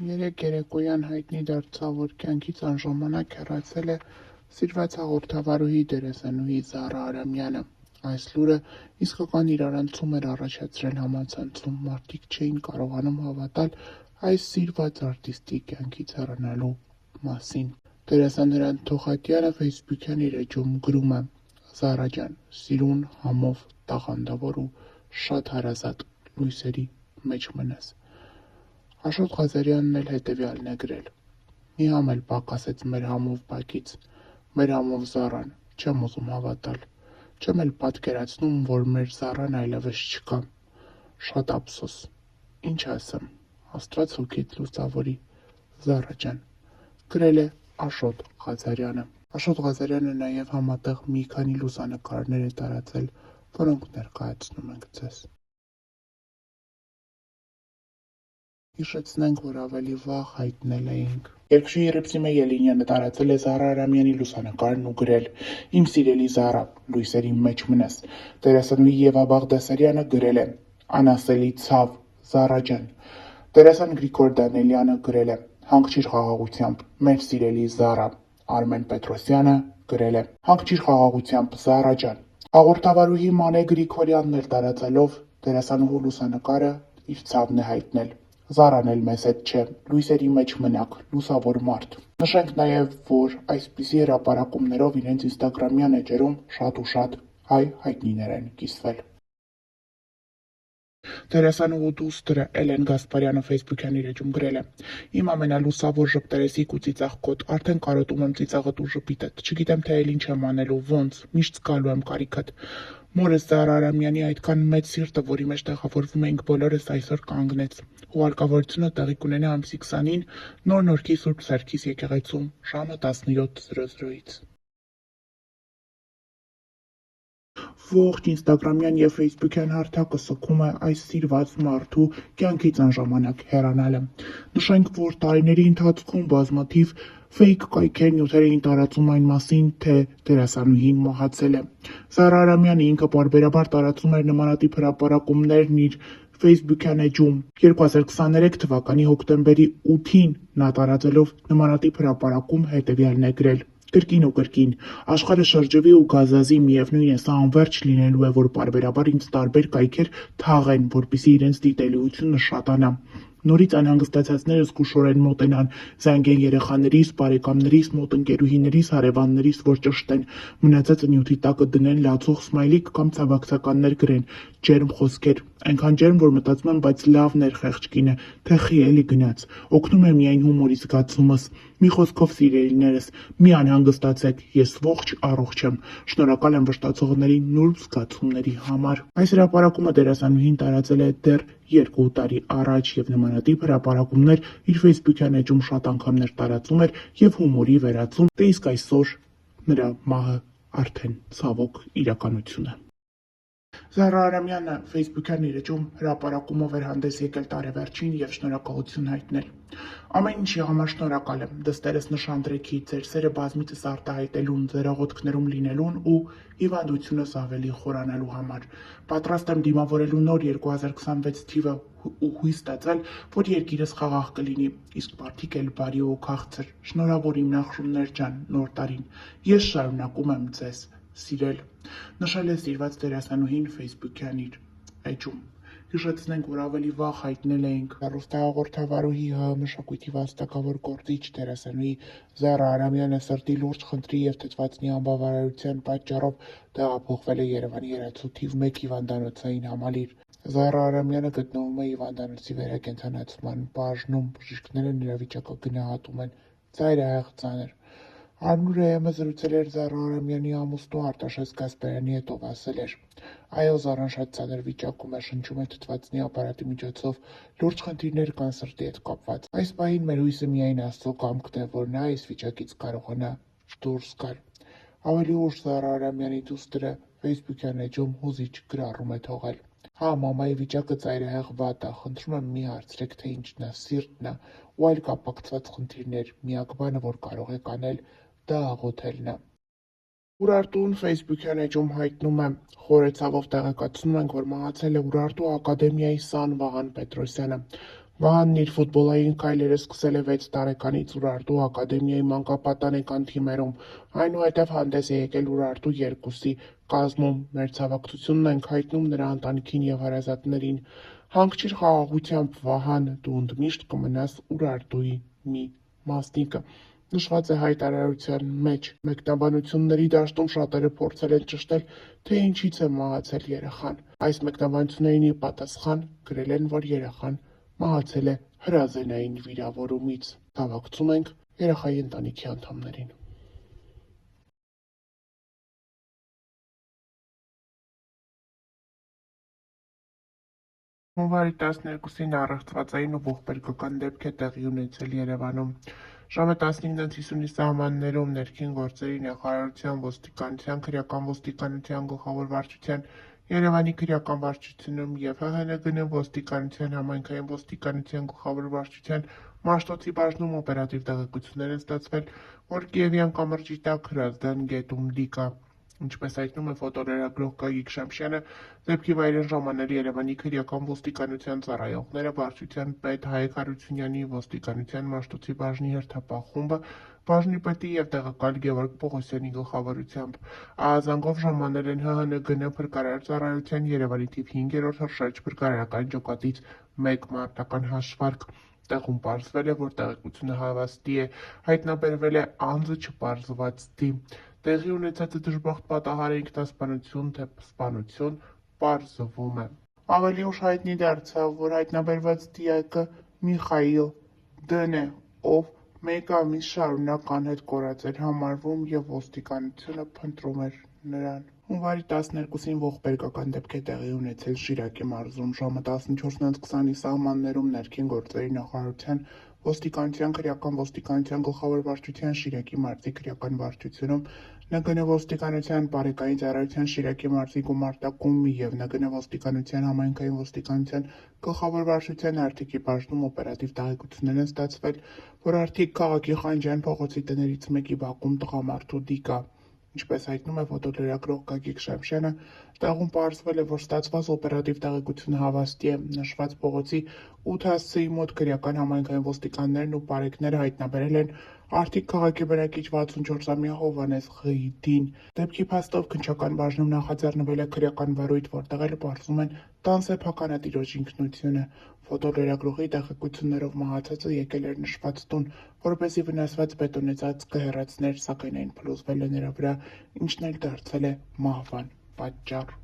Երեկ երեկոյան հայտնի դարձավ, որ կյանքից անժամանակ հեռացել է սիրված հաղորդավարուհի դերասանուհի Զարա Արամյանը։ Այս լուրը իսկական իրարանցում էր առաջացրել համացանցում, մարդիկ չէին կարողանում հավատալ այս սիրված արտիստի կյանքից հեռանալու մասին։ Դերասան Հրանտ Թոխատյանը ֆեյսբուքյան իր էջում գրում է. «Զարա ջան, սիրուն, համով, տաղանդավոր ու շատ հարազատ լույսերի մեջ մնաս»։ Աշոտ Ղազարյանն էլ հետևյալն է գրել. «Մի համ էլ պակասեց մեր համով բակից, մեր համով Զարան, չեմ ուզում հավատալ, չեմ էլ պատկերացնում, որ մեր Զարան այլևս չկա, շատ ափսոս, ինչ ասեմ, Աստված հոգիդ լուսավորի, Զարա ջան», գրել է Աշոտ Ղազարյանը։ Աշոտ Ղազարյանը նաև համատեղ մի քանի լուսանկարներ է տարածել, որոնք ներկայացնում ենք ձեզ։ Հիշեցնենք, որ ավելի վաղ հայտնել էինք. Երգչուհի Եղիպսիմե Ելինյանը տարածել է Զարա Արամյանի լուսանկարն ու գրել. «Իմ սիրելի Զարա, լույսերի մեջ մնաս»։ Դերասանուհի Եվա Բաղդասարյանը գրել է. «Անասելի ցավ, Զարա ջան»։ Դերասան Գրիգոր Դանելյանը գրել է. «Հանգչիր խաղաղությամբ, մեր սիրելի Զարա»։ Արմեն Պետրոսյանը գրել է. «Հանգչիր խաղաղությամբ, Զարա ջան»։ Հաղորդավարուհի Մանե Գրիգորյանն էլ տարածելով դերասանուհու լուսանկարը իր ցավն է հայտնել. «Զարան էլ մեզ հետ չէ, լույսերի մեջ մնաք, լուսավոր մարդ»։ Նշենք նաև, որ այսպիսի հրապարակումներով իրենց ինստագրամյան էջերում շատ ու շատ հայ հայտնիներ են կիսվել։ Դերասանուհու դուստրը Էլեն Գասպարյանը ֆեյսբուքյան իր էջում գրել է. «Իմ ամենալուսավոր ժպտերեսիկ ու ծիծաղկոտ, արդեն կարոտում եմ ծիծաղդ ու ժպիտդ, չգիտեմ թե էլ ինչ եմ անելու, ոնց, միշտ զգալու եմ կարիքդ։ Մորս Զարա Արամյանի այդքան մեծ սիրտը, որի մեջ տեղավորվում էինք բոլորս, այսօր կանգնեց։ Հուղարկավորությունը տեղի կունենա ամսի 20-ին Նոր Նորքի Սուրբ Սարգիս եկեղեցում ժամը 17:00-ից»։ Ողջ ինստագրամյան և ֆեյսբուքյան հարթակը սգում է այս սիրված մարդու կյանքից անժամանակ հեռանալը։ Նշենք, որ տարիների ընթացքում բազմաթիվ ֆեյք կայքեր նյութեր էին տարածում այն մասին, թե դերասանուհին մահացել է։ Զարա Արամյանը ինքը պարբերաբար տարածում էր նմանատիպ հրապարակումներն իր ֆեյսբուքյան էջում։ 2023 թվականի հոկտեմբերի 8-ին նա տարածելով նմանատիպ հրապարակում հետևյալն է գրել. «Կրկին ու կրկին, աշխարհը շրջվի ու գազազի, միևնույն է, սա անվերջ լինելու է, որ պարբերաբար ինձ տարբեր կայքեր թաղեն, որպեսզի իրենց դիտելիությունը շատանա։ Նորից անհանգստացածները զգուշորեն մոտենան, զանգեն երեխաներիս, բարեկամներիս, մոտ ընկերուհիներիս, հարևաններիս, որ ճշտեն, մնացածը նյութի տակը դնեն, լացող սմայլիկ կամ ցավակցականներ գրեն, ջերմ խոսքեր, այնքան ջերմ, որ մտածում եմ, բայց լավն էր խեղճ կինը, թե խի էլի գնաց։ Օգնում է միայն հումորի զգացումս։ Մի խոսքով, սիրելիներս, մի անհանգստացեք, ես ողջ առողջ եմ։ Շնորհակալ եմ վշտացողների նուրբ զգացումների համար»։ Այս հրապարակումը դերասանուհին տարածել է դեռ 2 տարի առաջ և նմանատիպ հրապարակումներ իր ֆեյսբուքյան էջում շատ անգամներ տարածում էր և հումորի վերածում, դե իսկ այսօր նրա մահը արդեն ցավոք իրականություն է։ Զարա Արամյանը ֆեյսբուքյան իր էջում հրապարակումով էր հանդես եկել տարեվերջին և շնորհակալություն հայտնել. «Ամեն ինչի համար շնորհակալ եմ, դստերս նշանտրեքի, ձեր սերը բազմիցս արտահայտելուն, ձեր աղոթքներում լինելուն ու հիվանդությունս ավելի խորանալու համար։ Պատրաստ եմ դիմավորելու նոր 2026 թիվը ու հույս ստացել, որ երկիրս խաղաղ կլինի, իսկ մարդիկ էլ բարի ու քաղցր։ Շնորհավոր իմ նախշումներ ջան, նոր տարին։ Ես շարունակում եմ ձեզ սիրել», նշել է սիրված դերասանուհին ֆեյսբուքյան իր էջում։ Հիշեցնենք, որ ավելի վաղ հայտնել էինք հեռուստահաղորդավարուհի ՀՀ մշակույթի վաստակավոր գործիչ դերասանուհի Զարա Արամյանը սրտի լուրջ խնդրի և թթվածնի անբավարարության պատճառով տեղափոխվել է Երևանի Երացու թիվ 1 հիվանդանոցային համալիր։ Զարա Արամյանը գտնվում է հիվանդանոցի վերակենդանացման բաժնում, բժիշկները նրա վիճակը գնահատում են ծայրահեղ ծանր։ Արմուր զրուցել էր Զարա Արամյանի ամուսնու Արտաշես Գասպարյանի հետ, ով ասել էր. «Այո, Զարան շատ ծանր վիճակում է, շնչում է թթվածնի ապարատի միջոցով, լուրջ խնդիրներ կան սրտի հետ կապված։ Այս պահին մեր հույսը միայն Աստծո կամքն է, որ նա այս վիճակից կարողանա դուրս գալ»։ Ավելի ուշ Զարա Արամյանի դուստրը ֆեյսբուքյան էջում հուզիչ գրառում է թողել. «Հա, մամայի վիճակը ծայրահեղ վատ ա, խնդրում եմ մի հարցրեք, թե ինչն ա, սիրտն ա ու այլ կապակցված խնդիրներ, միակ բանը, որ կարող եք անել, դա աղոթելն ա»։ Ուրարտուն ֆեյսբուքյան էջում հայտնում է. «Խորը ցավով տեղեկացնում ենք, որ մահացել է Ուրարտու ակադեմիայի սան Վաղան Պետրոսյանը։ Վահանն իր ֆուտբոլային քայլերը սկսել է 6 տարեկանից Ուրարտու ակադեմիայի մանկապատանեկան թիմերում, այնուհետև հանդես է եկել Ուրարտու 2-ի կազմում։ Մեր ցավակցությունն ենք հայտնում նրա ընտանիքին և հարազատներին։ Հանգչիր խաղաղությամբ, Վահան, դու ընդմիշտ կմնաս Ուրարտուի մի մասնիկը, նշված է հայտարարության մեջ։ Մեկնաբանությունների դաշտում շատերը փորձել են ճշտել, թե ինչից է մահացել երեխան։ Այս մեկնաբանություններին ի պատասխան գրել են, որ երեխան մահացել է հրազենային վիրավորումից։ Ցավակցում ենք երեխայի ընտանիքի անդամներին։ Հունվարի 12-ին առեղծվածային ու ողբերգական դեպք է տեղի ունեցել Երևանում։ Ժամը 15:50-ի սահմաններում ներքին գործերի նախարարության, ոստիկանության, քրեական ոստիկանության գլխավոր վարչության, Երևանի քրեական վարչությունում և ՀՀՆԳՆ ոստիկանության, համայնքային ոստիկանության գլխավոր վարչության Մաշտոցի բաժնում օպերատիվ տեղեկություններ են ստացվել, որ Կիևյան կամրջի տակ Հրազդան գետում լի կա։ Ինչպես հայտնում է ֆոտոլրագրող Գագիկ Շամշյանը, դեպքի վայր են ժամանել Երևանի քրեական ոստիկանության ծառայողները, վարչության պետ Հայկ Հարությունյանի, ոստիկանության Մաշտոցի բաժնի հերթապահ խումբը, բաժնի պետի և տեղակալ Գևորգ Պողոսյանի գլխավորությամբ։ Ահազանգով ժամանել են ՀՀՆԳՆ փրկարար ծառայության Երևանի թիվ 5-րդ հրշեջ փրկարարական ջոկատից 1 մարտական հաշվարկ։ Տեղում պարզվել է, որ տեղեկությունը հավաստի է, հայտնաբերվել է անձը չպարզված թիմ։ Տեղի ունեցածը դժբախտ պատահար է ինքնասպանություն, թե սպանություն, պարզվում է։ Ավելի ուշ հայտնի դարձավ, որ հայտնաբերված դիակը Միխայիլ Դ-ն է, ով 1 ամիս շարունակ անհետ կորած էր համարվում և ոստիկանությունը փնտրում էր նրան։ Հունվարի 12-ին ողբերգական դեպք է տեղի ունեցել Շիրակի մարզում։ Ժամը 14:20-ի սահմաններում ներքին գործերի նախարարության, ոստիկանության, քրեական ոստիկանության գլխավոր վարչության, Շիրակի մարզի քրեական վարչությունում, ՆԳՆ ոստիկանության, բարեկային ծառայության, Շիրակի մարզի գումարտակումի և ՆԳՆ ոստիկանության, համայնքային ոստիկանության գլխավոր վարչության Արտիքի բաժնում օպերատիվ տեղեկություններ են ստացվել, որ Արտիք քաղաքի Խանջյան փողոցի տներից մեկի բակում տղամարդու դի կա։ Ինչպես հայտնում է ֆոտոլրագրող Գագիկ Շամշյանը, տեղում պարզվել է, որ ստացված օպերատիվ տեղեկությունը հավաստի է։ Նշված փողոցի 8- հասցեի մոտ քրեական համայնքային ոստիկաններն ու բարեկները հայտնաբերել են Արտիք քաղաքի բնակիչ 64-ամյա Հովհաննես Ղ-դին։ Դեպքի փաստով քննչական բաժնում նախաձեռնվել է քրեական վարույթ, որտեղ էլ պարզում են տան սեփականատիրոջ ինքնությունը։ Ֆոտոլրագրողի տեղեկություններով մահացածը եկել էր նշված տուն, որպեսզի վնասված բետոնե ծածկը հեռացներ, սակայն այն փլուզվել է նրա վրա, ինչն էլ դարձել է մահվան պատճառ։